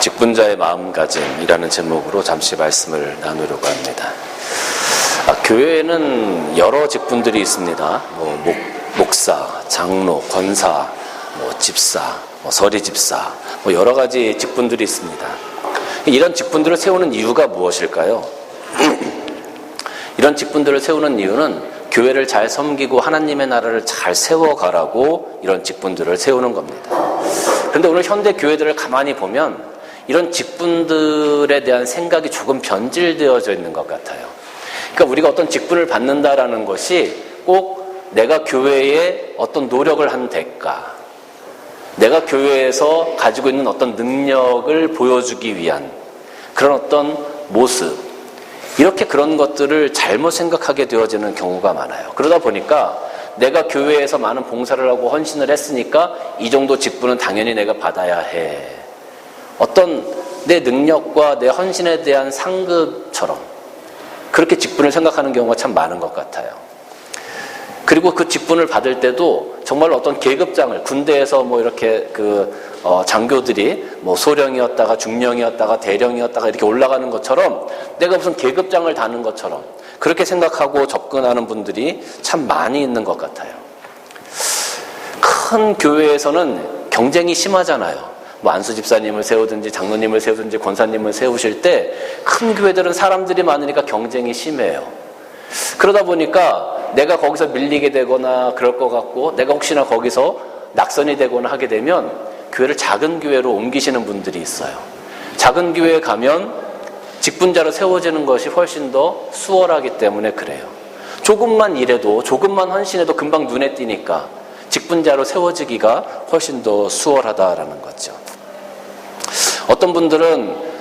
직분자의 마음가짐이라는 제목으로 잠시 말씀을 나누려고 합니다. 교회에는 여러 직분들이 있습니다. 목사, 장로, 권사, 집사, 서리집사, 여러 가지 직분들이 있습니다. 이런 직분들을 세우는 이유가 무엇일까요? 이런 직분들을 세우는 이유는 교회를 잘 섬기고 하나님의 나라를 잘 세워가라고 이런 직분들을 세우는 겁니다. 그런데 오늘 현대 교회들을 가만히 보면 이런 직분들에 대한 생각이 조금 변질되어져 있는 것 같아요. 그러니까 우리가 어떤 직분을 받는다라는 것이 꼭 내가 교회에 어떤 노력을 한 대가, 내가 교회에서 가지고 있는 어떤 능력을 보여주기 위한 그런 어떤 모습, 이렇게 그런 것들을 잘못 생각하게 되어지는 경우가 많아요. 그러다 보니까 내가 교회에서 많은 봉사를 하고 헌신을 했으니까 이 정도 직분은 당연히 내가 받아야 해. 어떤 내 능력과 내 헌신에 대한 상급처럼 그렇게 직분을 생각하는 경우가 참 많은 것 같아요. 그리고 그 직분을 받을 때도 정말로 어떤 계급장을, 군대에서 이렇게 장교들이 소령이었다가 중령이었다가 대령이었다가 이렇게 올라가는 것처럼 내가 무슨 계급장을 다는 것처럼 그렇게 생각하고 접근하는 분들이 참 많이 있는 것 같아요. 큰 교회에서는 경쟁이 심하잖아요. 안수 집사님을 세우든지 장로님을 세우든지 권사님을 세우실 때 큰 교회들은 사람들이 많으니까 경쟁이 심해요. 그러다 보니까 내가 거기서 밀리게 되거나 그럴 것 같고 내가 혹시나 거기서 낙선이 되거나 하게 되면 교회를 작은 교회로 옮기시는 분들이 있어요. 작은 교회에 가면 직분자로 세워지는 것이 훨씬 더 수월하기 때문에 그래요. 조금만 일해도 조금만 헌신해도 금방 눈에 띄니까 직분자로 세워지기가 훨씬 더 수월하다라는 거죠. 어떤 분들은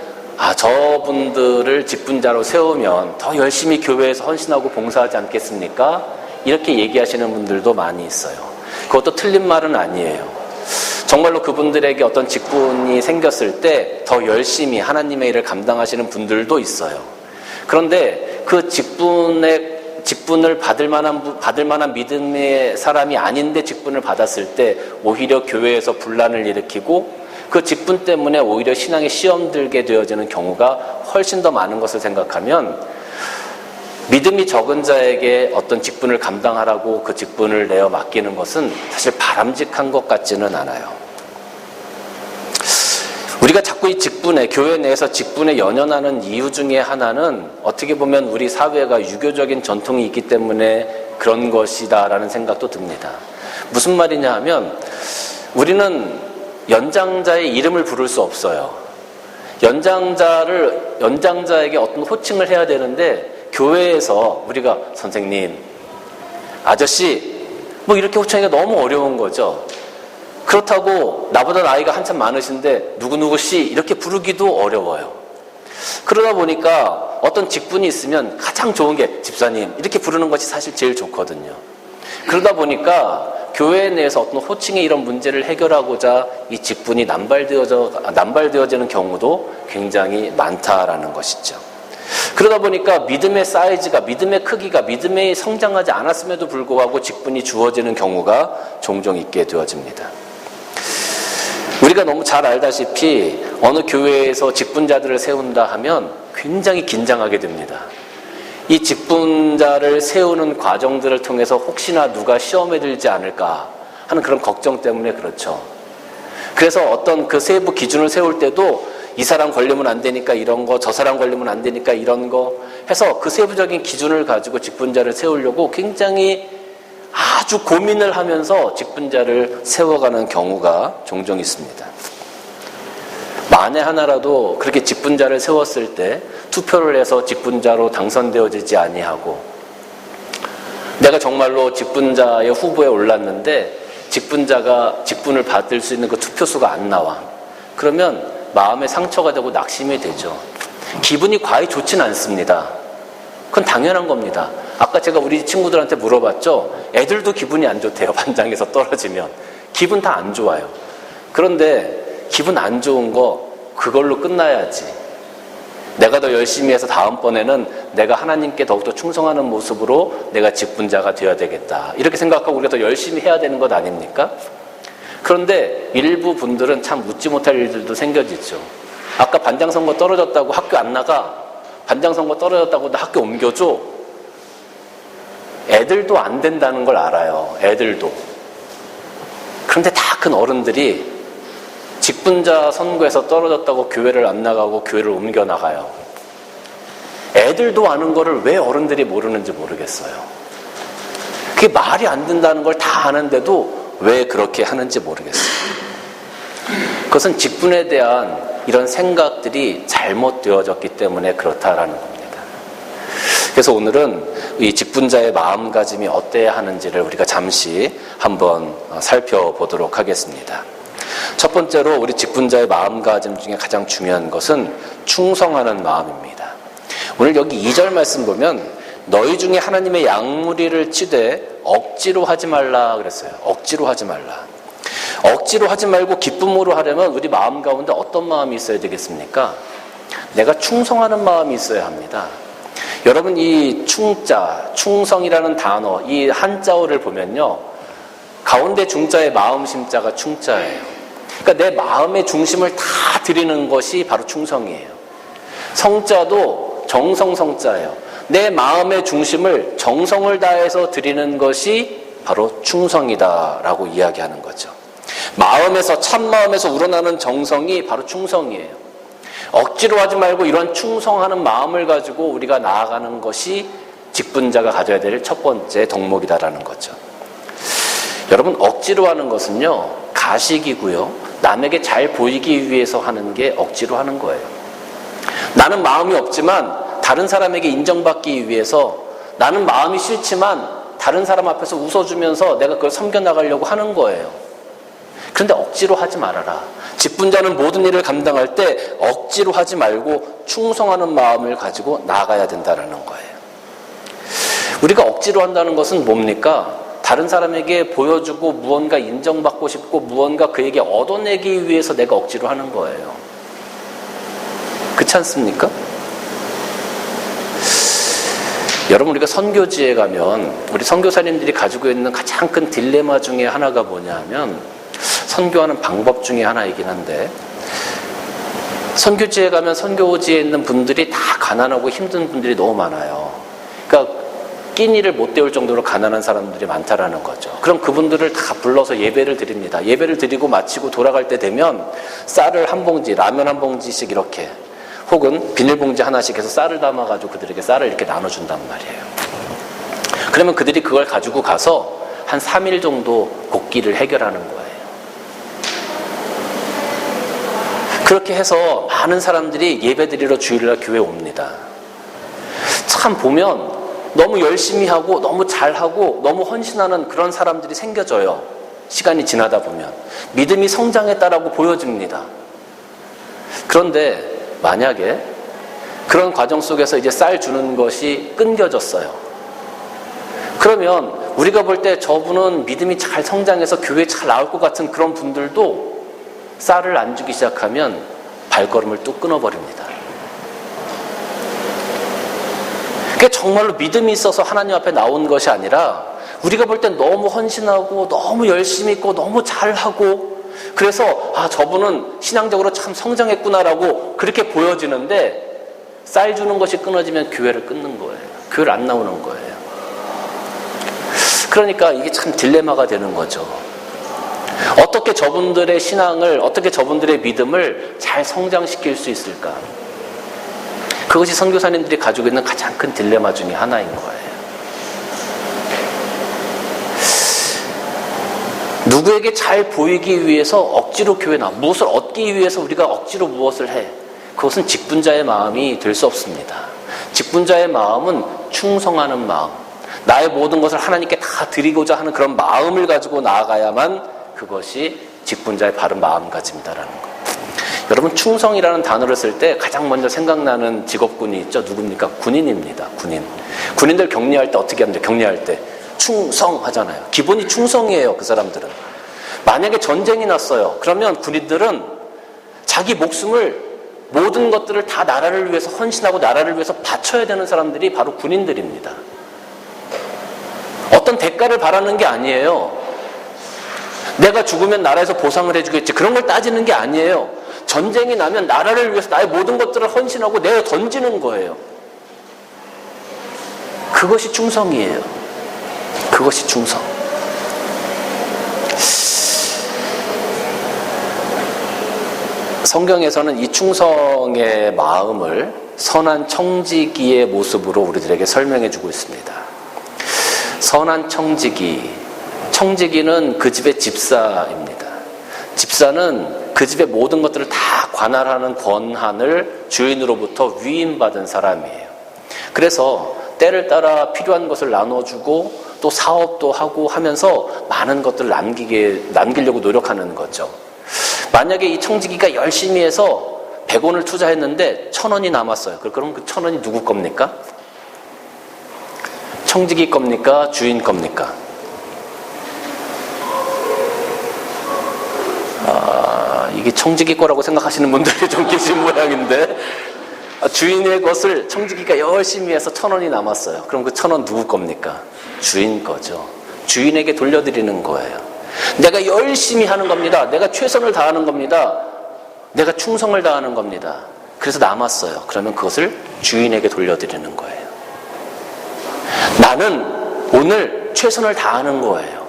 저분들을 직분자로 세우면 더 열심히 교회에서 헌신하고 봉사하지 않겠습니까? 이렇게 얘기하시는 분들도 많이 있어요. 그것도 틀린 말은 아니에요. 정말로 그분들에게 어떤 직분이 생겼을 때 더 열심히 하나님의 일을 감당하시는 분들도 있어요. 그런데 그 직분을 받을 만한 믿음의 사람이 아닌데 직분을 받았을 때 오히려 교회에서 분란을 일으키고 그 직분 때문에 오히려 신앙에 시험 들게 되어지는 경우가 훨씬 더 많은 것을 생각하면 믿음이 적은 자에게 어떤 직분을 감당하라고 그 직분을 내어 맡기는 것은 사실 바람직한 것 같지는 않아요. 우리가 자꾸 이 직분에, 교회 내에서 직분에 연연하는 이유 중에 하나는 어떻게 보면 우리 사회가 유교적인 전통이 있기 때문에 그런 것이다라는 생각도 듭니다. 무슨 말이냐 하면 우리는 연장자의 이름을 부를 수 없어요. 연장자에게 어떤 호칭을 해야 되는데 교회에서 우리가 선생님, 아저씨 이렇게 호칭하기가 너무 어려운 거죠. 그렇다고 나보다 나이가 한참 많으신데 누구누구 씨 이렇게 부르기도 어려워요. 그러다 보니까 어떤 직분이 있으면 가장 좋은 게 집사님 이렇게 부르는 것이 사실 제일 좋거든요. 그러다 보니까 교회 내에서 어떤 호칭의 이런 문제를 해결하고자 이 직분이 남발되어지는 경우도 굉장히 많다라는 것이죠. 그러다 보니까 믿음의 사이즈가, 믿음의 크기가, 믿음이 성장하지 않았음에도 불구하고 직분이 주어지는 경우가 종종 있게 되어집니다. 우리가 너무 잘 알다시피 어느 교회에서 직분자들을 세운다 하면 굉장히 긴장하게 됩니다. 이 직분자를 세우는 과정들을 통해서 혹시나 누가 시험에 들지 않을까 하는 그런 걱정 때문에 그렇죠. 그래서 어떤 그 세부 기준을 세울 때도 이 사람 걸리면 안 되니까 이런 거, 저 사람 걸리면 안 되니까 이런 거 해서 그 세부적인 기준을 가지고 직분자를 세우려고 굉장히 아주 고민을 하면서 직분자를 세워가는 경우가 종종 있습니다. 만에 하나라도 그렇게 직분자를 세웠을 때 투표를 해서 직분자로 당선되어지지 아니하고 내가 정말로 직분자의 후보에 올랐는데 직분자가 직분을 받을 수 있는 그 투표수가 안 나와. 그러면 마음에 상처가 되고 낙심이 되죠. 기분이 과히 좋진 않습니다. 그건 당연한 겁니다. 아까 제가 우리 친구들한테 물어봤죠. 애들도 기분이 안 좋대요. 반장에서 떨어지면. 기분 다 안 좋아요. 그런데 기분 안 좋은 거 그걸로 끝나야지. 내가 더 열심히 해서 다음번에는 내가 하나님께 더욱더 충성하는 모습으로 내가 직분자가 되어야 되겠다. 이렇게 생각하고 우리가 더 열심히 해야 되는 것 아닙니까? 그런데 일부 분들은 참 웃지 못할 일들도 생겨지죠. 아까 반장선거 떨어졌다고 학교 안 나가? 반장선거 떨어졌다고 나 학교 옮겨줘? 애들도 안 된다는 걸 알아요. 애들도. 그런데 다 큰 어른들이 직분자 선거에서 떨어졌다고 교회를 안 나가고 교회를 옮겨 나가요. 애들도 아는 거를 왜 어른들이 모르는지 모르겠어요. 그게 말이 안 된다는 걸 다 아는데도 왜 그렇게 하는지 모르겠어요. 그것은 직분에 대한 이런 생각들이 잘못되어졌기 때문에 그렇다라는 겁니다. 그래서 오늘은 이 직분자의 마음가짐이 어때야 하는지를 우리가 잠시 한번 살펴보도록 하겠습니다. 첫 번째로 우리 직분자의 마음가짐 중에 가장 중요한 것은 충성하는 마음입니다. 오늘 여기 2절 말씀 보면 너희 중에 하나님의 양무리를 치되 억지로 하지 말라 그랬어요. 억지로 하지 말라. 억지로 하지 말고 기쁨으로 하려면 우리 마음 가운데 어떤 마음이 있어야 되겠습니까? 내가 충성하는 마음이 있어야 합니다. 여러분 이 충성이라는 단어, 이 한자어를 보면요. 가운데 중자의 마음 심자가 충자예요. 그러니까 내 마음의 중심을 다 드리는 것이 바로 충성이에요. 성자도 정성성자예요. 내 마음의 중심을 정성을 다해서 드리는 것이 바로 충성이다라고 이야기하는 거죠. 마음에서 참마음에서 우러나는 정성이 바로 충성이에요. 억지로 하지 말고 이런 충성하는 마음을 가지고 우리가 나아가는 것이 직분자가 가져야 될 첫 번째 덕목이다라는 거죠. 여러분 억지로 하는 것은요 가식이고요. 남에게 잘 보이기 위해서 하는 게 억지로 하는 거예요. 나는 마음이 없지만 다른 사람에게 인정받기 위해서 나는 마음이 싫지만 다른 사람 앞에서 웃어주면서 내가 그걸 섬겨나가려고 하는 거예요. 그런데 억지로 하지 말아라. 직분자는 모든 일을 감당할 때 억지로 하지 말고 충성하는 마음을 가지고 나아가야 된다는 거예요. 우리가 억지로 한다는 것은 뭡니까? 다른 사람에게 보여주고 무언가 인정받고 싶고 무언가 그에게 얻어내기 위해서 내가 억지로 하는 거예요. 그렇지 않습니까? 여러분 우리가 선교지에 가면 우리 선교사님들이 가지고 있는 가장 큰 딜레마 중에 하나가 뭐냐면 선교하는 방법 중에 하나이긴 한데 선교지에 가면 선교지에 있는 분들이 다 가난하고 힘든 분들이 너무 많아요. 그러니까 끼니를 못 때울 정도로 가난한 사람들이 많다라는 거죠. 그럼 그분들을 다 불러서 예배를 드립니다. 예배를 드리고 마치고 돌아갈 때 되면 쌀을 한 봉지, 라면 한 봉지씩 이렇게 혹은 비닐봉지 하나씩 해서 쌀을 담아가지고 그들에게 쌀을 이렇게 나눠준단 말이에요. 그러면 그들이 그걸 가지고 가서 한 3일 정도 곡기를 해결하는 거예요. 그렇게 해서 많은 사람들이 예배드리러 주일날 교회에 옵니다. 참 보면 너무 열심히 하고 너무 잘하고 너무 헌신하는 그런 사람들이 생겨져요. 시간이 지나다 보면 믿음이 성장했다라고 보여집니다. 그런데 만약에 그런 과정 속에서 이제 쌀 주는 것이 끊겨졌어요. 그러면 우리가 볼 때 저분은 믿음이 잘 성장해서 교회에 잘 나올 것 같은 그런 분들도 쌀을 안 주기 시작하면 발걸음을 뚝 끊어버립니다. 그게 정말로 믿음이 있어서 하나님 앞에 나온 것이 아니라 우리가 볼 땐 너무 헌신하고 너무 열심히 있고 너무 잘하고 그래서 저분은 신앙적으로 참 성장했구나라고 그렇게 보여지는데 쌀 주는 것이 끊어지면 교회를 끊는 거예요. 교회를 안 나오는 거예요. 그러니까 이게 참 딜레마가 되는 거죠. 어떻게 저분들의 신앙을, 어떻게 저분들의 믿음을 잘 성장시킬 수 있을까? 그것이 선교사님들이 가지고 있는 가장 큰 딜레마 중에 하나인 거예요. 누구에게 잘 보이기 위해서 억지로 교회에 나와 무엇을 얻기 위해서 우리가 억지로 무엇을 해? 그것은 직분자의 마음이 될 수 없습니다. 직분자의 마음은 충성하는 마음, 나의 모든 것을 하나님께 다 드리고자 하는 그런 마음을 가지고 나아가야만 그것이 직분자의 바른 마음가짐이다라는 것. 여러분 충성이라는 단어를 쓸 때 가장 먼저 생각나는 직업군이 있죠. 누굽니까? 군인입니다. 군인. 군인들 격리할 때 어떻게 합니까? 격리할 때 충성하잖아요. 기본이 충성이에요. 그 사람들은. 만약에 전쟁이 났어요. 그러면 군인들은 자기 목숨을 모든 것들을 다 나라를 위해서 헌신하고 나라를 위해서 바쳐야 되는 사람들이 바로 군인들입니다. 어떤 대가를 바라는 게 아니에요. 내가 죽으면 나라에서 보상을 해주겠지. 그런 걸 따지는 게 아니에요. 전쟁이 나면 나라를 위해서 나의 모든 것들을 헌신하고 내어 던지는 거예요. 그것이 충성이에요. 그것이 충성. 성경에서는 이 충성의 마음을 선한 청지기의 모습으로 우리들에게 설명해 주고 있습니다. 선한 청지기는 그 집의 집사입니다. 집사는 그 집의 모든 것들을 다 관할하는 권한을 주인으로부터 위임받은 사람이에요. 그래서 때를 따라 필요한 것을 나눠주고 또 사업도 하고 하면서 많은 것들을 남기려고 노력하는 거죠. 만약에 이 청지기가 열심히 해서 100원을 투자했는데 1000원이 남았어요. 그럼 그 1000원이 누구 겁니까? 청지기 겁니까? 주인 겁니까? 이게 청지기 거라고 생각하시는 분들이 좀 계신 모양인데, 주인의 것을 청지기가 열심히 해서 1000원이 남았어요. 그럼 그 1000원 누구 겁니까? 주인 거죠. 주인에게 돌려드리는 거예요. 내가 열심히 하는 겁니다. 내가 최선을 다하는 겁니다. 내가 충성을 다하는 겁니다. 그래서 남았어요. 그러면 그것을 주인에게 돌려드리는 거예요. 나는 오늘 최선을 다하는 거예요.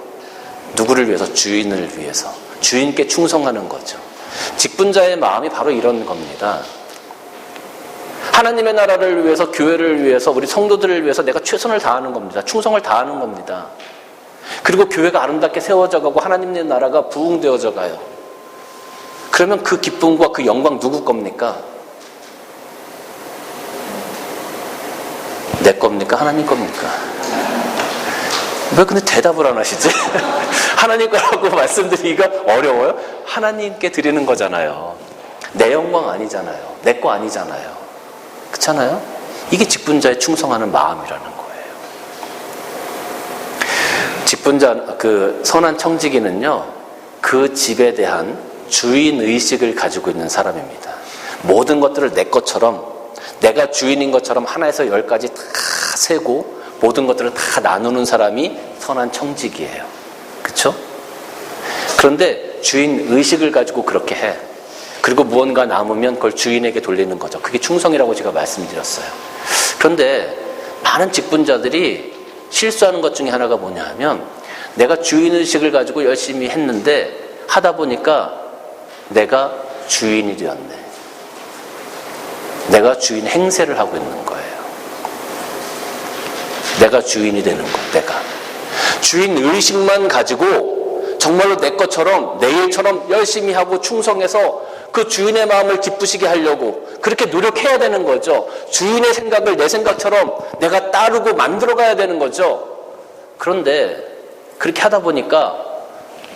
누구를 위해서? 주인을 위해서. 주인께 충성하는 거죠. 직분자의 마음이 바로 이런 겁니다. 하나님의 나라를 위해서, 교회를 위해서, 우리 성도들을 위해서 내가 최선을 다하는 겁니다. 충성을 다하는 겁니다. 그리고 교회가 아름답게 세워져 가고 하나님의 나라가 부흥되어져 가요. 그러면 그 기쁨과 그 영광 누구 겁니까? 내 겁니까? 하나님 겁니까? 왜 근데 대답을 안 하시지? 하나님 거라고 말씀드리기가 어려워요? 하나님께 드리는 거잖아요. 내 영광 아니잖아요. 내 거 아니잖아요. 그렇잖아요? 이게 직분자의 충성하는 마음이라는 거예요. 직분자, 그 선한 청지기는요, 그 집에 대한 주인 의식을 가지고 있는 사람입니다. 모든 것들을 내 것처럼, 내가 주인인 것처럼 하나에서 10까지 다 세고 모든 것들을 다 나누는 사람이 선한 청지기예요. 그렇죠? 그런데 주인 의식을 가지고 그렇게 해. 그리고 무언가 남으면 그걸 주인에게 돌리는 거죠. 그게 충성이라고 제가 말씀드렸어요. 그런데 많은 직분자들이 실수하는 것 중에 하나가 뭐냐 하면, 내가 주인의식을 가지고 열심히 했는데 하다 보니까 내가 주인이 되었네. 내가 주인 행세를 하고 있는 거예요. 내가 주인이 되는 거예요. 내가 주인의식만 가지고 정말로 내 것처럼, 내 일처럼 열심히 하고 충성해서 그 주인의 마음을 기쁘시게 하려고 그렇게 노력해야 되는 거죠. 주인의 생각을 내 생각처럼 내가 따르고 만들어가야 되는 거죠. 그런데 그렇게 하다 보니까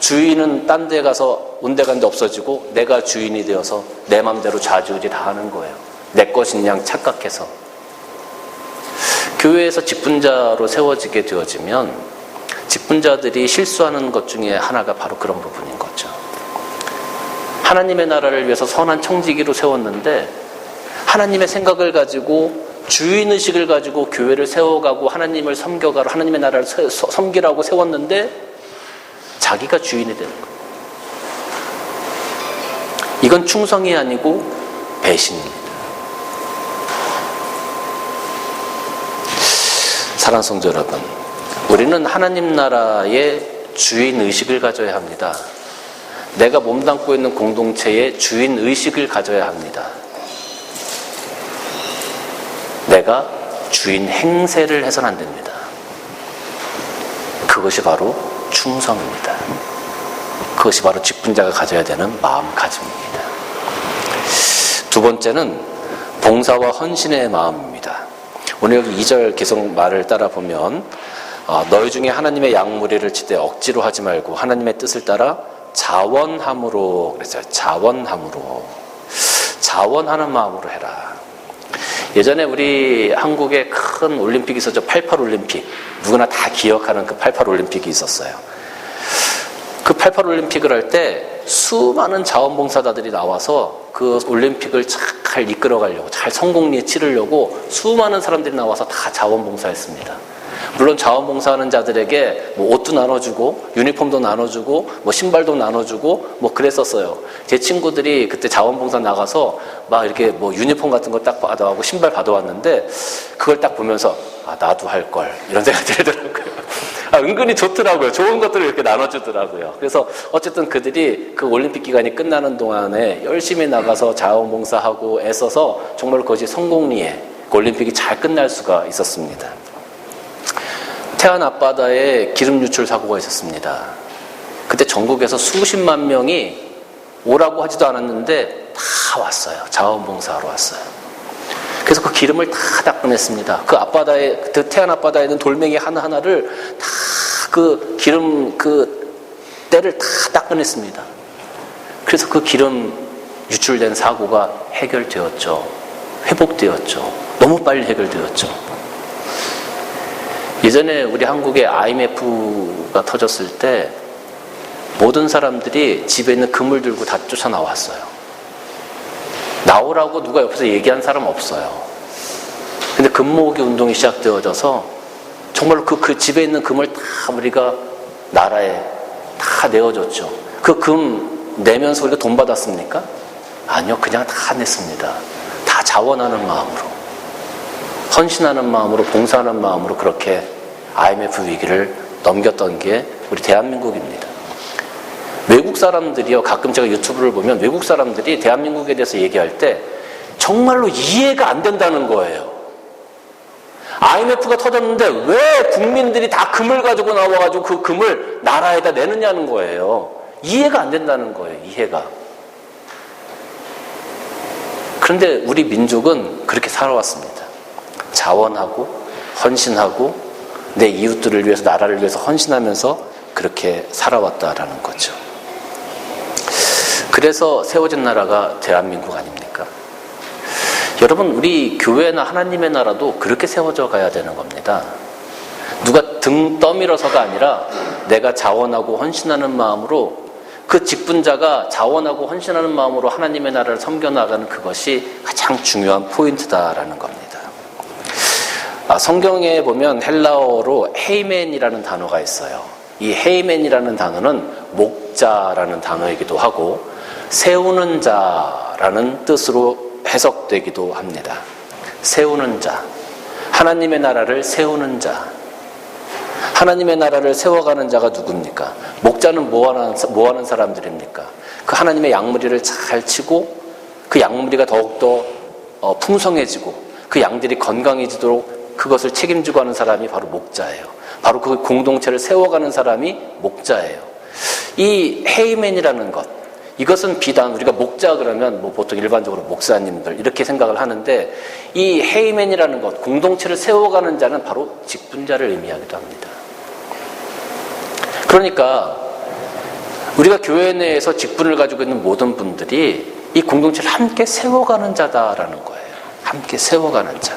주인은 딴 데 가서 온데간데 없어지고 내가 주인이 되어서 내 마음대로 좌지우지 다 하는 거예요. 내 것인 양 착각해서. 교회에서 직분자로 세워지게 되어지면 직분자들이 실수하는 것 중에 하나가 바로 그런 부분인 거죠. 하나님의 나라를 위해서 선한 청지기로 세웠는데 하나님의 생각을 가지고, 주인의식을 가지고 교회를 세워가고 하나님을 섬겨가고 하나님의 나라를 섬기라고 세웠는데 자기가 주인이 되는 거예요. 이건 충성이 아니고 배신입니다. 사랑하는 성도 여러분, 우리는 하나님 나라의 주인의식을 가져야 합니다. 내가 몸담고 있는 공동체의 주인의식을 가져야 합니다. 내가 주인 행세를 해서는 안 됩니다. 그것이 바로 충성입니다. 그것이 바로 직분자가 가져야 되는 마음가짐입니다. 두 번째는 봉사와 헌신의 마음입니다. 오늘 여기 2절 계속 말을 따라 보면, 너희 중에 하나님의 양무리를 치되 억지로 하지 말고 하나님의 뜻을 따라 자원함으로, 그랬어요. 자원하는 마음으로 해라. 예전에 우리 한국에 큰 올림픽이 있었죠. 88 올림픽. 누구나 다 기억하는 그 88 올림픽이 있었어요. 그 88 올림픽을 할 때 수많은 자원봉사자들이 나와서 그 올림픽을 잘 이끌어가려고, 잘 성공리에 치르려고 수많은 사람들이 나와서 다 자원봉사했습니다. 물론 자원봉사하는 자들에게 뭐 옷도 나눠주고 유니폼도 나눠주고 뭐 신발도 나눠주고 뭐 그랬었어요. 제 친구들이 그때 자원봉사 나가서 막 이렇게 뭐 유니폼 같은 거 딱 받아가고 신발 받아왔는데 그걸 딱 보면서 아 나도 할 걸 이런 생각이 들더라고요. 은근히 좋더라고요. 좋은 것들을 이렇게 나눠주더라고요. 그래서 어쨌든 그들이 그 올림픽 기간이 끝나는 동안에 열심히 나가서 자원봉사하고 애써서 정말 그것이 성공리에 그 올림픽이 잘 끝날 수가 있었습니다. 태안 앞바다에 기름 유출 사고가 있었습니다. 그때 전국에서 수십만 명이 오라고 하지도 않았는데 다 왔어요. 자원봉사하러 왔어요. 그래서 그 기름을 다 닦아냈습니다. 그 앞바다에, 그 태안 앞바다에 있는 돌멩이 하나하나를 다 그 기름 그 때를 다 닦아냈습니다. 그래서 그 기름 유출된 사고가 해결되었죠. 회복되었죠. 너무 빨리 해결되었죠. 예전에 우리 한국에 IMF가 터졌을 때 모든 사람들이 집에 있는 금을 들고 다 쫓아나왔어요. 나오라고 누가 옆에서 얘기한 사람 없어요. 근데 금 모으기 운동이 시작되어져서 정말로 그 집에 있는 금을 다 우리가 나라에 다 내어줬죠. 그 금 내면서 우리가 돈 받았습니까? 아니요. 그냥 다 냈습니다. 다 자원하는 마음으로, 헌신하는 마음으로, 봉사하는 마음으로 그렇게 IMF 위기를 넘겼던 게 우리 대한민국입니다. 외국 사람들이요, 가끔 제가 유튜브를 보면 외국 사람들이 대한민국에 대해서 얘기할 때 정말로 이해가 안 된다는 거예요. IMF가 터졌는데 왜 국민들이 다 금을 가지고 나와가지고 그 금을 나라에다 내느냐는 거예요. 이해가 안 된다는 거예요. 이해가. 그런데 우리 민족은 그렇게 살아왔습니다. 자원하고 헌신하고 내 이웃들을 위해서, 나라를 위해서 헌신하면서 그렇게 살아왔다라는 거죠. 그래서 세워진 나라가 대한민국 아닙니까? 여러분, 우리 교회나 하나님의 나라도 그렇게 세워져 가야 되는 겁니다. 누가 등 떠밀어서가 아니라 내가 자원하고 헌신하는 마음으로, 그 직분자가 자원하고 헌신하는 마음으로 하나님의 나라를 섬겨나가는 그것이 가장 중요한 포인트다라는 겁니다. 성경에 보면 헬라어로 헤이멘이라는 단어가 있어요. 이 헤이멘이라는 단어는 목자라는 단어이기도 하고 세우는 자라는 뜻으로 해석되기도 합니다. 세우는 자, 하나님의 나라를 세우는 자. 하나님의 나라를 세워가는 자가 누굽니까? 목자는 뭐 하는 사람들입니까? 그 하나님의 양무리를 잘 치고 그 양무리가 더욱더 풍성해지고 그 양들이 건강해지도록 그것을 책임지고 하는 사람이 바로 목자예요. 바로 그 공동체를 세워가는 사람이 목자예요. 이 헤이맨이라는 것, 이것은 비단 우리가 목자 그러면 뭐 보통 일반적으로 목사님들 이렇게 생각을 하는데, 이 헤이맨이라는 것, 공동체를 세워가는 자는 바로 직분자를 의미하기도 합니다. 그러니까 우리가 교회 내에서 직분을 가지고 있는 모든 분들이 이 공동체를 함께 세워가는 자다라는 거예요. 함께 세워가는 자.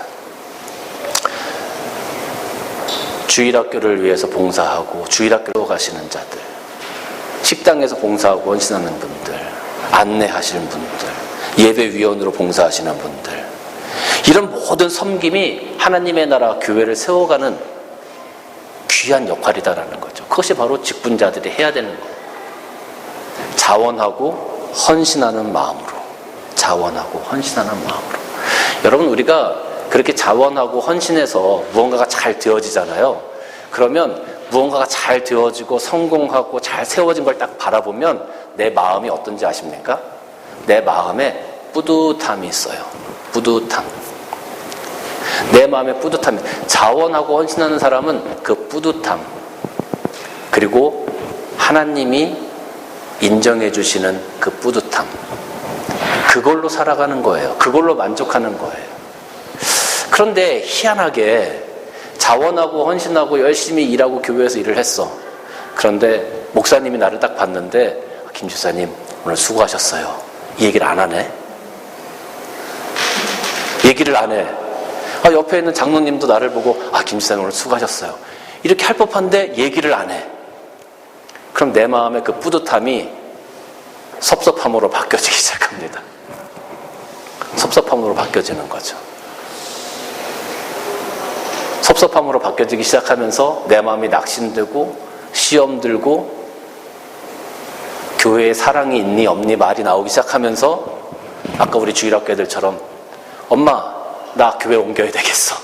주일학교를 위해서 봉사하고 주일학교로 가시는 자들, 식당에서 봉사하고 헌신하는 분들, 안내하시는 분들, 예배위원으로 봉사하시는 분들, 이런 모든 섬김이 하나님의 나라 교회를 세워가는 귀한 역할이다라는 거죠. 그것이 바로 직분자들이 해야 되는 거예요. 자원하고 헌신하는 마음으로, 자원하고 헌신하는 마음으로. 여러분, 우리가 그렇게 자원하고 헌신해서 무언가가 잘 되어지잖아요. 그러면 무언가가 잘 되어지고 성공하고 잘 세워진 걸 딱 바라보면 내 마음이 어떤지 아십니까? 내 마음에 뿌듯함이 있어요. 뿌듯함. 내 마음에 뿌듯함이. 자원하고 헌신하는 사람은 그 뿌듯함, 그리고 하나님이 인정해 주시는 그 뿌듯함, 그걸로 살아가는 거예요. 그걸로 만족하는 거예요. 그런데 희한하게 자원하고 헌신하고 열심히 일하고 교회에서 일을 했어. 그런데 목사님이 나를 딱 봤는데, 김 집사님 오늘 수고하셨어요, 이 얘기를 안 하네. 얘기를 안 해. 옆에 있는 장로님도 나를 보고 김 집사님 오늘 수고하셨어요, 이렇게 할 법한데 얘기를 안 해. 그럼 내 마음의 그 뿌듯함이 섭섭함으로 바뀌어지기 시작합니다. 섭섭함으로 바뀌어지는 거죠. 섭섭함으로 바뀌어지기 시작하면서 내 마음이 낙심되고 시험 들고 교회에 사랑이 있니 없니 말이 나오기 시작하면서 아까 우리 주일학교 애들처럼 엄마 나 교회 옮겨야 되겠어,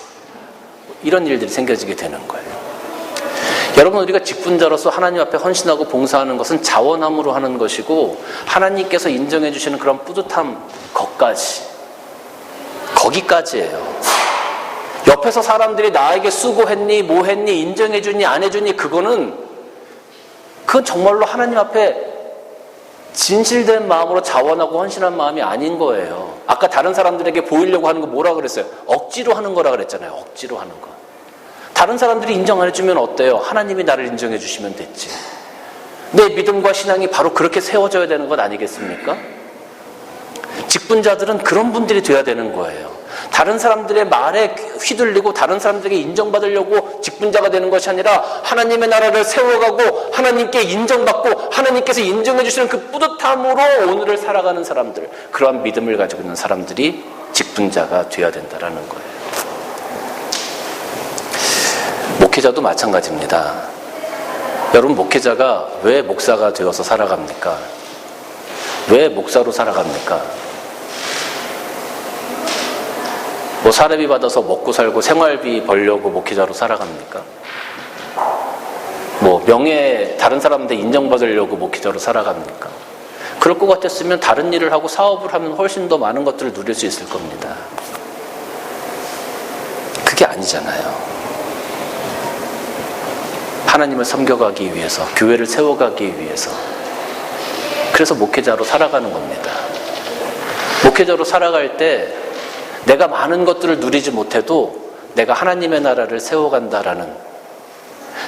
이런 일들이 생겨지게 되는 거예요. 여러분, 우리가 직분자로서 하나님 앞에 헌신하고 봉사하는 것은 자원함으로 하는 것이고 하나님께서 인정해 주시는 그런 뿌듯함, 거기까지예요. 옆에서 사람들이 나에게 수고했니 뭐 했니 인정해 주니 안 해주니 그건 정말로 하나님 앞에 진실된 마음으로 자원하고 헌신한 마음이 아닌 거예요. 아까 다른 사람들에게 보이려고 하는 거 뭐라 그랬어요? 억지로 하는 거라 그랬잖아요. 억지로 하는 거. 다른 사람들이 인정 안 해주면 어때요? 하나님이 나를 인정해 주시면 됐지. 내 믿음과 신앙이 바로 그렇게 세워져야 되는 것 아니겠습니까? 직분자들은 그런 분들이 돼야 되는 거예요. 다른 사람들의 말에 휘둘리고 다른 사람들에게 인정받으려고 직분자가 되는 것이 아니라 하나님의 나라를 세워가고 하나님께 인정받고 하나님께서 인정해 주시는 그 뿌듯함으로 오늘을 살아가는 사람들, 그러한 믿음을 가지고 있는 사람들이 직분자가 되어야 된다는 거예요. 목회자도 마찬가지입니다. 여러분, 목회자가 왜 목사가 되어서 살아갑니까? 왜 목사로 살아갑니까? 뭐 사례비 받아서 먹고 살고 생활비 벌려고 목회자로 살아갑니까? 뭐 명예, 다른 사람한테 인정받으려고 목회자로 살아갑니까? 그럴 것 같았으면 다른 일을 하고 사업을 하면 훨씬 더 많은 것들을 누릴 수 있을 겁니다. 그게 아니잖아요. 하나님을 섬겨가기 위해서, 교회를 세워가기 위해서. 그래서 목회자로 살아가는 겁니다. 목회자로 살아갈 때 내가 많은 것들을 누리지 못해도 내가 하나님의 나라를 세워간다라는,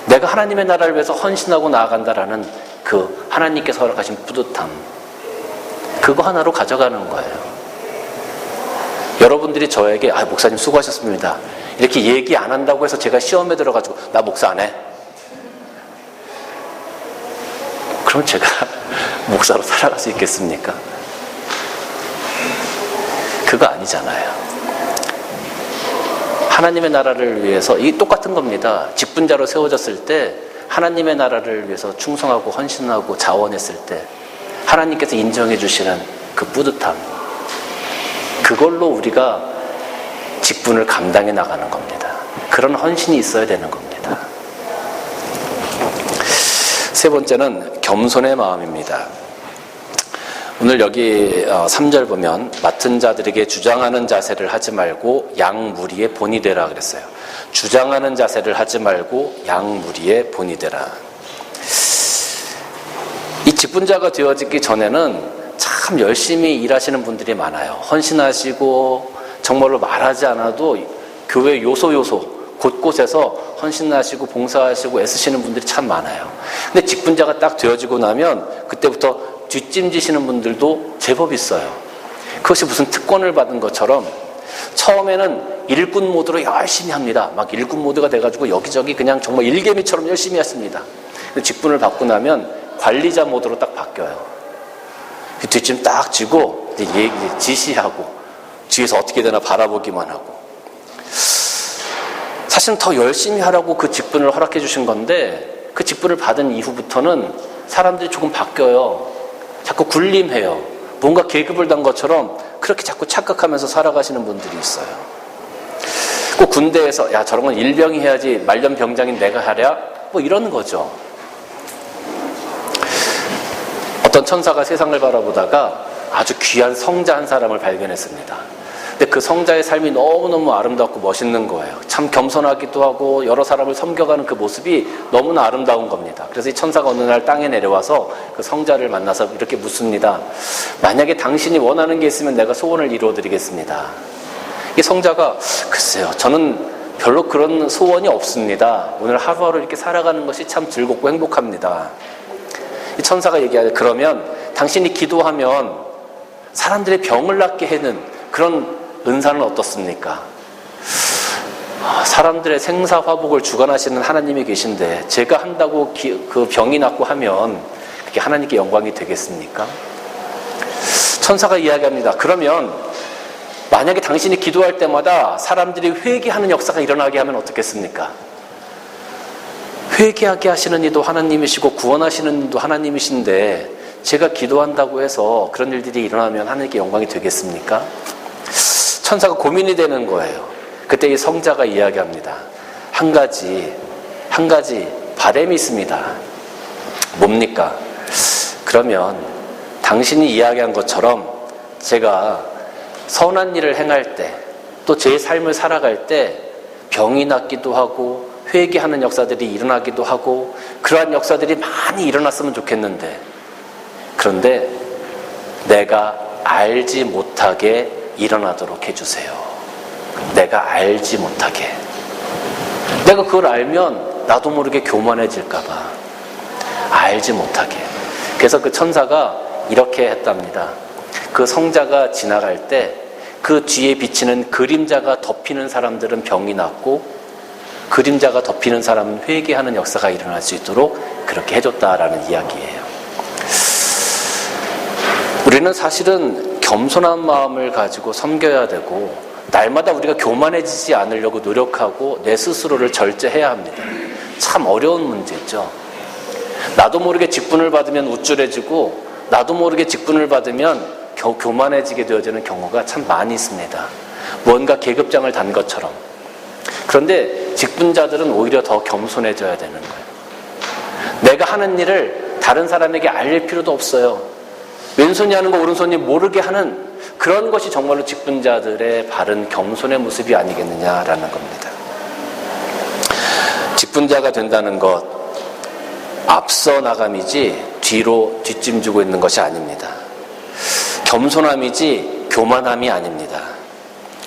내가 하나님의 나라를 위해서 헌신하고 나아간다라는 그 하나님께서 허락하신 뿌듯함, 그거 하나로 가져가는 거예요. 여러분들이 저에게 목사님 수고하셨습니다 이렇게 얘기 안 한다고 해서 제가 시험에 들어가지고 나 목사 안 해? 그럼 제가 목사로 살아갈 수 있겠습니까? 그거 아니잖아요. 하나님의 나라를 위해서, 이 똑같은 겁니다. 직분자로 세워졌을 때 하나님의 나라를 위해서 충성하고 헌신하고 자원했을 때 하나님께서 인정해 주시는 그 뿌듯함, 그걸로 우리가 직분을 감당해 나가는 겁니다. 그런 헌신이 있어야 되는 겁니다. 세 번째는 겸손의 마음입니다. 오늘 여기 3절 보면 맡은 자들에게 주장하는 자세를 하지 말고 양 무리의 본이 되라 그랬어요. 주장하는 자세를 하지 말고 양 무리의 본이 되라. 이 직분자가 되어지기 전에는 참 열심히 일하시는 분들이 많아요. 헌신하시고 정말로 말하지 않아도 교회 요소 곳곳에서 헌신하시고 봉사하시고 애쓰시는 분들이 참 많아요. 근데 직분자가 딱 되어지고 나면 그때부터 뒷짐지시는 분들도 제법 있어요. 그것이 무슨 특권을 받은 것처럼 처음에는 일꾼 모드로 열심히 합니다. 막 일꾼 모드가 돼가지고 여기저기 그냥 정말 일개미처럼 열심히 했습니다. 직분을 받고 나면 관리자 모드로 딱 바뀌어요. 뒷짐 딱 쥐고 이제 지시하고 뒤에서 어떻게 되나 바라보기만 하고. 사실은 더 열심히 하라고 그 직분을 허락해 주신 건데 그 직분을 받은 이후부터는 사람들이 조금 바뀌어요. 자꾸 굴림해요. 뭔가 계급을 단 것처럼 그렇게 자꾸 착각하면서 살아가시는 분들이 있어요. 꼭 군대에서 야 저런 건 일병이 해야지 말년 병장인 내가 하랴? 뭐 이런 거죠. 어떤 천사가 세상을 바라보다가 아주 귀한 성자 한 사람을 발견했습니다. 근데 그 성자의 삶이 너무너무 아름답고 멋있는 거예요. 참 겸손하기도 하고 여러 사람을 섬겨가는 그 모습이 너무나 아름다운 겁니다. 그래서 이 천사가 어느 날 땅에 내려와서 그 성자를 만나서 이렇게 묻습니다. 만약에 당신이 원하는 게 있으면 내가 소원을 이루어드리겠습니다. 이 성자가 글쎄요, 저는 별로 그런 소원이 없습니다. 오늘 하루하루 이렇게 살아가는 것이 참 즐겁고 행복합니다. 이 천사가 얘기하죠. 그러면 당신이 기도하면 사람들의 병을 낫게 해는 그런 은사는 어떻습니까? 사람들의 생사화복을 주관하시는 하나님이 계신데 제가 한다고 그 병이 낫고 하면 그게 하나님께 영광이 되겠습니까? 천사가 이야기합니다. 그러면 만약에 당신이 기도할 때마다 사람들이 회개하는 역사가 일어나게 하면 어떻겠습니까? 회개하게 하시는 이도 하나님이시고 구원하시는 이도 하나님이신데 제가 기도한다고 해서 그런 일들이 일어나면 하나님께 영광이 되겠습니까? 천사가 고민이 되는 거예요. 그때 이 성자가 이야기합니다. 한 가지 바람이 있습니다. 뭡니까? 그러면 당신이 이야기한 것처럼 제가 선한 일을 행할 때, 또 제 삶을 살아갈 때 병이 낫기도 하고 회개하는 역사들이 일어나기도 하고 그러한 역사들이 많이 일어났으면 좋겠는데, 그런데 내가 알지 못하게 일어나도록 해주세요. 내가 알지 못하게. 내가 그걸 알면 나도 모르게 교만해질까 봐. 알지 못하게. 그래서 그 천사가 이렇게 했답니다. 그 성자가 지나갈 때 그 뒤에 비치는 그림자가 덮이는 사람들은 병이 낫고 그림자가 덮이는 사람은 회개하는 역사가 일어날 수 있도록 그렇게 해줬다라는 이야기예요. 우리는 사실은 겸손한 마음을 가지고 섬겨야 되고 날마다 우리가 교만해지지 않으려고 노력하고 내 스스로를 절제해야 합니다. 참 어려운 문제죠. 나도 모르게 직분을 받으면 우쭐해지고 나도 모르게 직분을 받으면 교만해지게 되어지는 경우가 참 많이 있습니다. 뭔가 계급장을 단 것처럼. 그런데 직분자들은 오히려 더 겸손해져야 되는 거예요. 내가 하는 일을 다른 사람에게 알릴 필요도 없어요. 왼손이 하는 거 오른손이 모르게 하는 그런 것이 정말로 직분자들의 바른 겸손의 모습이 아니겠느냐라는 겁니다. 직분자가 된다는 것, 앞서 나감이지 뒤로 뒷짐지고 있는 것이 아닙니다. 겸손함이지 교만함이 아닙니다.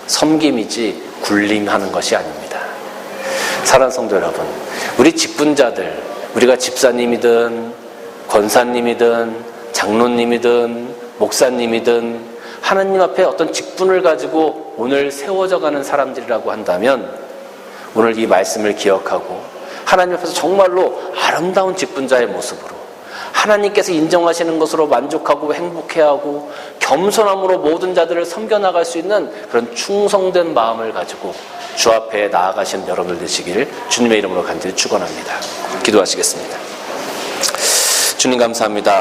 섬김이지 굴림하는 것이 아닙니다. 사랑하는 성도 여러분, 우리 직분자들, 우리가 집사님이든 권사님이든 장로님이든 목사님이든 하나님 앞에 어떤 직분을 가지고 오늘 세워져 가는 사람들이라고 한다면 오늘 이 말씀을 기억하고 하나님 앞에서 정말로 아름다운 직분자의 모습으로 하나님께서 인정하시는 것으로 만족하고 행복해하고 겸손함으로 모든 자들을 섬겨나갈 수 있는 그런 충성된 마음을 가지고 주 앞에 나아가시는 여러분들 되시길 주님의 이름으로 간절히 축원합니다. 기도하시겠습니다. 주님 감사합니다.